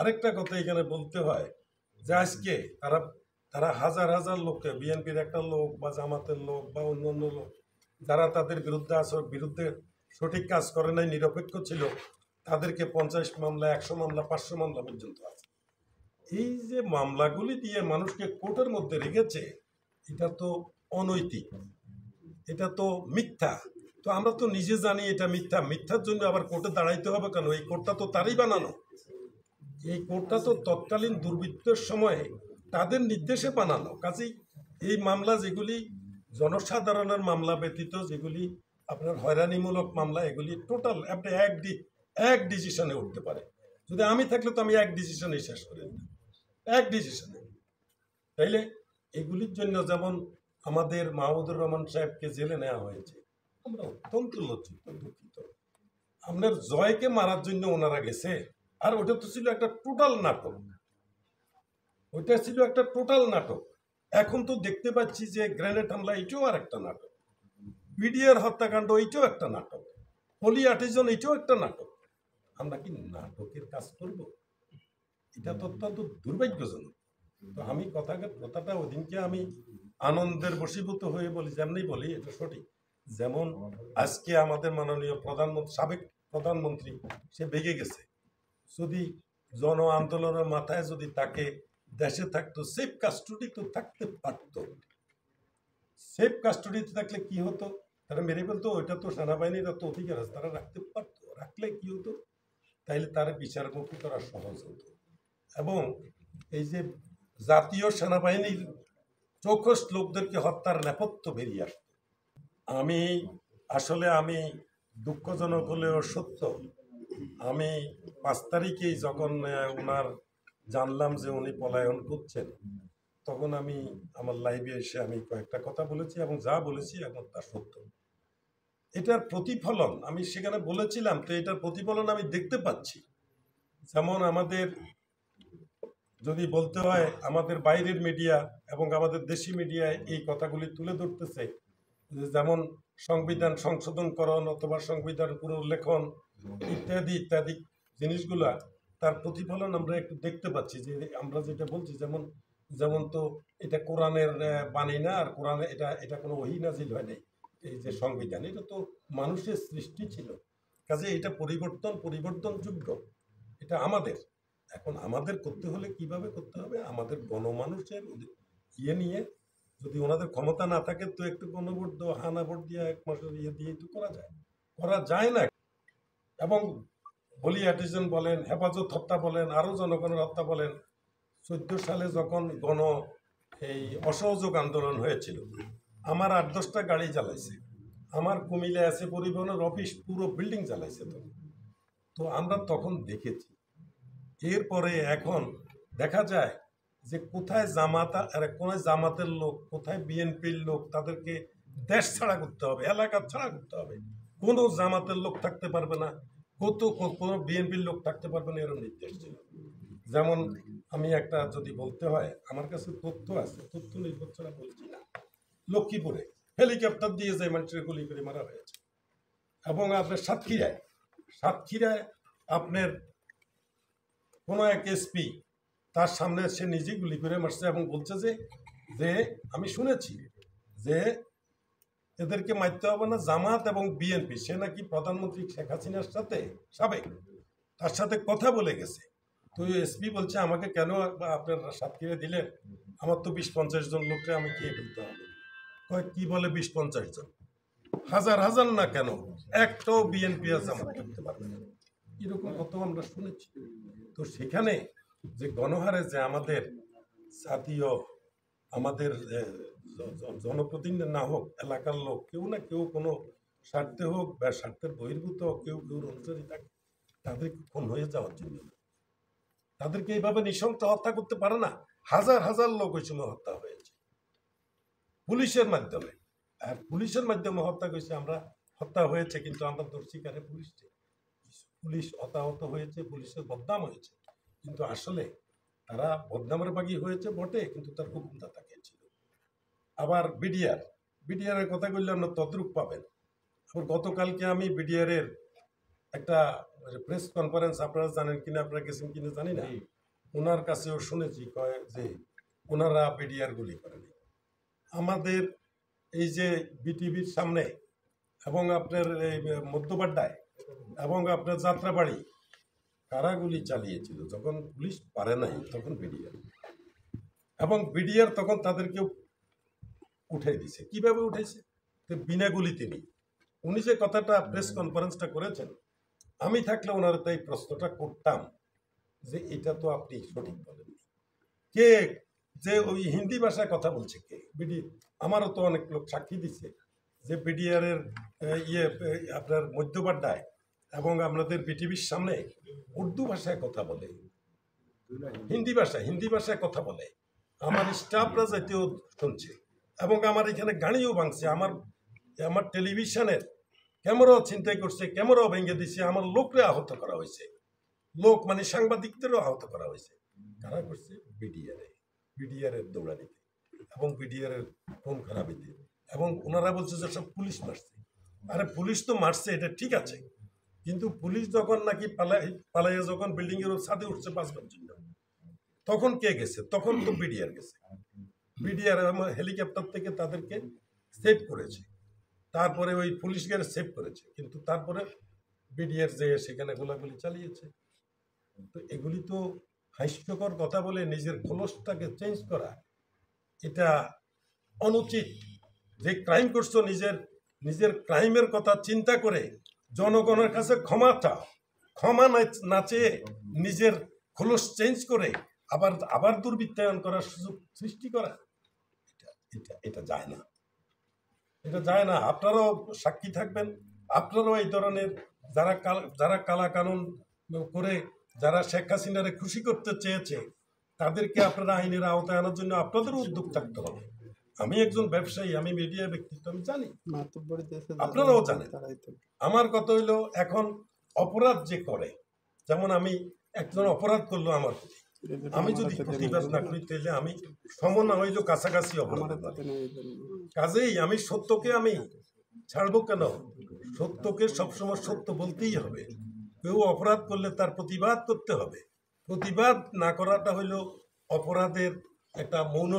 আরেকটা কথা এখানে বলতে হয় যে আজকে তারা তারা হাজার হাজার লোককে, বিএনপির একটা লোক বা জামাতের লোক বা অন্যান্য লোক যারা তাদের বিরুদ্ধে সঠিক কাজ করে নাই, নিরপেক্ষ ছিল, তাদেরকে 50 মামলা, 100 মামলা, 500 মামলা পর্যন্ত আছে। এই যে মামলাগুলি দিয়ে মানুষকে কোর্টের মধ্যে রেখেছে, এটা তো অনৈতিক, এটা তো মিথ্যা। তো আমরা তো নিজে জানি এটা মিথ্যা। মিথ্যার জন্য আবার কোর্টে দাঁড়াইতে হবে কেন? এই কোর্টটা তো তারই বানানো। এই কোর্টটা তো তৎকালীন দুর্বৃত্তের সময়ে তাদের নির্দেশে বানানো। কাজেই এই মামলা যেগুলি জনসাধারণের মামলা ব্যতীত যেগুলি আপনার হয়রানিমূলক মামলা, এগুলি টোটাল আপনি এক ডিসিশনে উঠতে পারে। যদি আমি থাকলে তো আমি এক ডিসিশনে শেষ করে দিতাম, এক ডিসিশনে। তাইলে এগুলির জন্য যেমন আমাদের মাহমুদুর রহমান সাহেবকে জেলে নেওয়া হয়েছে, আমরা অত্যন্ত লজ্জিত, দুঃখিত। আপনার জয়কে মারার জন্য ওনারা গেছে, আর ওটা তো ছিল একটা টোটাল নাটক। ওইটা ছিল একটা টোটাল নাটক। এখন তো দেখতে পাচ্ছি যে গ্রেনেড হামলা, এটাও আর একটা নাটক। বিডিআর হত্যাকাণ্ড, এইটাও একটা নাটক। হোলি আর্টিজন, এটাও একটা নাটক। আমরা কি নাটকের কাজ করব? এটা তো অত্যন্ত দুর্ভাগ্যজনক। তো আমি কথাটা ওদিনকে আমি আনন্দের বশীভূত হয়ে বলি, যেমনি বলি এটা সঠিক। যেমন আজকে আমাদের মাননীয় প্রধানমন্ত্রী, সাবেক প্রধানমন্ত্রী, সে ভেগে গেছে। যদি জন আন্দোলনের মাথায় যদি তাকে দেশে থাকতো, সেফ কাস্টডি তো থাকতে পারত। সেফ কাস্টডিতে থাকলে কি হতো? তারা মেরে ফেলতো, ওইটা তো সেনাবাহিনীর তো অধিকার আছে, তারা রাখতে পারতো। রাখলে কি হতো? তাইলে তারা বিচারমুক্তি করা সহজ হতো। এবং এই যে জাতীয় সেনাবাহিনীর চৌকস লোকদেরকে হত্যার নেপথ্য বেরিয়ে আসতো। আমি দুঃখজনক হলেও সত্য, আমি 5 তারিখেই যখন ওনার জানলাম যে উনি পলায়ন করছেন, তখন আমি আমার লাইভে এসে আমি কয়েকটা কথা বলেছি, এবং যা বলেছি এখন তা সত্য। এটার প্রতিফলন আমি সেখানে বলেছিলাম, তো এটার প্রতিফলন আমি দেখতে পাচ্ছি। যেমন আমাদের যদি বলতে হয়, আমাদের বাইরের মিডিয়া এবং আমাদের দেশি মিডিয়ায় এই কথাগুলি তুলে ধরতেছে, যেমন সংবিধান সংশোধনকরণ অথবা সংবিধান পুনর্লেখন ইত্যাদি ইত্যাদি জিনিসগুলা, তার প্রতিফলন আমরা একটু দেখতে পাচ্ছি। যে আমরা যেটা বলছি, যেমন তো এটা কোরআনের বাণী না, আর কোরআনে এটা কোনো ওহী নাজিল হয় নাই। এই যে সংবিধান, এটা তো মানুষের সৃষ্টি ছিল। কাজে এটা পরিবর্তনযোগ্য। এটা আমাদের এখন আমাদের করতে হলে কিভাবে করতে হবে? আমাদের গণমানুষের ইয়ে নিয়ে, যদি ওনাদের ক্ষমতা না থাকে তো একটু গণভোট দেওয়া, হানা ভোট দিয়ে 1 মাসের ইয়ে দিয়ে তো করা যায় না। এবং হোলি আর্টিজান বলেন, হেফাজত হত্যা বলেন, আরো জনগণের হত্যা বলেন। 14 সালে যখন এই অসহযোগ আন্দোলন হয়েছিল, আমার 8-10টা গাড়ি জ্বালাইছে। আমার কুমিল্লা আছে পরিবহনের অফিস, পুরো বিল্ডিং জ্বালাইছে। তো আমরা তখন দেখেছি। এরপরে এখন দেখা যায় যে কোথায় জামাতের লোক, কোথায় বিএনপির লোক, তাদেরকে দেশ ছাড়া করতে হবে, এলাকা ছাড়া করতে হবে। কোনো জামাতের লোক থাকতে পারবে না, কোনো বিএনপির লোক থাকতে পারবে না, এরকম নির্দেশ ছিল। যেমন আমি একটা যদি বলতে হয়, আমার কাছে তথ্য আছে, তথ্য নির্ভর ছাড়া বলছি না। লক্ষ্মীপুরে হেলিকপ্টার দিয়ে যে মানুষের গুলি করে মারা হয়েছে। এবং আপনার সাতক্ষীরায় আপনার কোনো এক এসপি, তার সামনে সে নিজে গুলি করে মারছে, এবং বলছে যে আমি শুনেছি যে এদেরকে মারতে হবে না, জামাত এবং বিএনপি, সে নাকি প্রধানমন্ত্রী শেখ হাসিনার সাথে সাবেক, তার সাথে কথা বলে গেছে। তো এসপি বলছে আমাকে কেন আপনার সাতক্ষীরা দিলেন? আমার তো 20-50 জন লোককে আমি খেয়ে ফেলতে হবে। কি বলে 20-50 জন? হাজার হাজার না, কেন একটাও বিএনপি আর জামাত করতে পারবে না, এরকম কত আমরা শুনেছি। তো সেখানে যে গণহারে যে আমাদের জাতীয়, আমাদের জনপ্রতিনিধি না হোক, এলাকার লোক কেউ না কেউ কোনো স্বার্থে হোক বা স্বার্থের বহির্ভূত কেউ অনুসারী থাকে, তাদেরকে খুন হয়ে যাওয়ার জন্য তাদেরকে এইভাবে নৃশংস হত্যা করতে পারে না। হাজার হাজার লোক ওই সময় হত্যা হয়েছে পুলিশের মাধ্যমে। আর পুলিশের মাধ্যমে হত্যা হয়েছে, কিন্তু আমরা দোষ স্বীকারে পুলিশ হতাহত হয়েছে, পুলিশের বদনাম হয়েছে, কিন্তু আসলে তারা বদনামের বাগী হয়েছে বটে, কিন্তু তার হুকুমদাতা কে ছিল? আবার বিডিআর এর কথা বললে আমরা তদ্রুপ পাবেন। আবার গতকালকে আমি বিডিআর এর একটা প্রেস কনফারেন্স আপনারা জানেন কিনা, আপনারা গেছেন কিনা জানি না, ওনার কাছেও শুনেছি কয় যে ওনারা বিডিআর গুলি করেনি। আমাদের এই যে বিটিভির সামনে এবং আপনার এই মধ্যপাড্ডায় এবং আপনার যাত্রাবাড়ি কারাগুলি চালিয়েছিল যখন পুলিশ পারে নাই, তখন বিডিআর, এবং বিডিআর তখন তাদেরকে উঠে দিছে। কিভাবে উঠেছে? বিনা গুলিতে নেই। উনি যে কথাটা প্রেস কনফারেন্সটা করেছেন, আমি থাকলে ওনার তাই প্রশ্নটা করতাম যে এটা তো আপনি সঠিক বলেন, কে যে ওই হিন্দি ভাষায় কথা বলছে কে? আমারও তো অনেক লোক সাক্ষী দিচ্ছে যে বিডিআর এর আপনার মধ্যপাড্ডায় এবং আমাদের বিটিভির সামনে উর্দু ভাষায় কথা বলে, হিন্দি ভাষায় কথা বলে। আমার স্টাফরা যাইতেও শুনছে এবং আমার এখানে গাড়িও ভাঙছে, আমার টেলিভিশনের ক্যামেরাও ছিনতাই করছে, ক্যামেরাও ভেঙে দিচ্ছে, আমার লোকরে আহত করা হয়েছে, লোক মানে সাংবাদিকদেরও আহত করা হয়েছে। কারা করছে? বিডিআর এর দৌড়ানিতে এবং বিডিআর এর ফোন খারাপিতে। এবং ওনারা বলছে যে সব পুলিশ মারছে। আরে পুলিশ তো মারছে, এটা ঠিক আছে, কিন্তু পুলিশ যখন নাকি পালাইয়া যখন বিল্ডিং এর ছাদে উঠছে বাঁচবার জন্য, তখন কে গেছে? তখন তো বিডিআর গেছে। বিডিআর হেলিকপ্টার থেকে তাদেরকে সেভ করেছে, তারপরে ওই পুলিশ গিয়ে সেভ করেছে, কিন্তু তারপরে বিডিআর যে সেখানে গোলাগুলি চালিয়েছে। তো এগুলি তো হাস্যকর কথা বলে নিজের খোলসটাকে চেঞ্জ করা, এটা অনুচিত। যে ক্রাইম করছো, নিজের ক্রাইমের কথা চিন্তা করে জনগণের কাছে ক্ষমা চাও, ক্ষমা না চেয়ে নিজের খোলস চেঞ্জ করে আবার দুর্বৃত্তায়ন করার সুযোগ সৃষ্টি করা, এটা যায় না, এটা যায় না। আপনারাও সাক্ষী থাকবেন, আপনারাও এই ধরনের যারা কালা কানুন করে যারা শেখ হাসিনারে খুশি করতে চেয়েছে, তাদেরকে আপনারা আইনের আওতায় আনার জন্য আপনাদেরও উদ্যোগ থাকতে হবে। আমি একজন ব্যবসায়ী, আমি মিডিয়া ব্যক্তিত্ব, আমি জানি, আপনারাও জানেন। আমার কথা হইলো, এখন অপরাধ যে করে, যেমন আমি একজন অপরাধ করলো আমার প্রতি, আমি যদি প্রতিবাদ না করি তাহলে আমি সম না হইলেও কাছাকাছি অপরাধ। কাজেই আমি সত্যকে আমি ছাড়বো কেন? সত্যকে সবসময় সত্য বলতেই হবে। কেউ অপরাধ করলে তার প্রতিবাদ করতে হবে। প্রতিবাদ না করাটা হইল অপরাধের একটা মৌন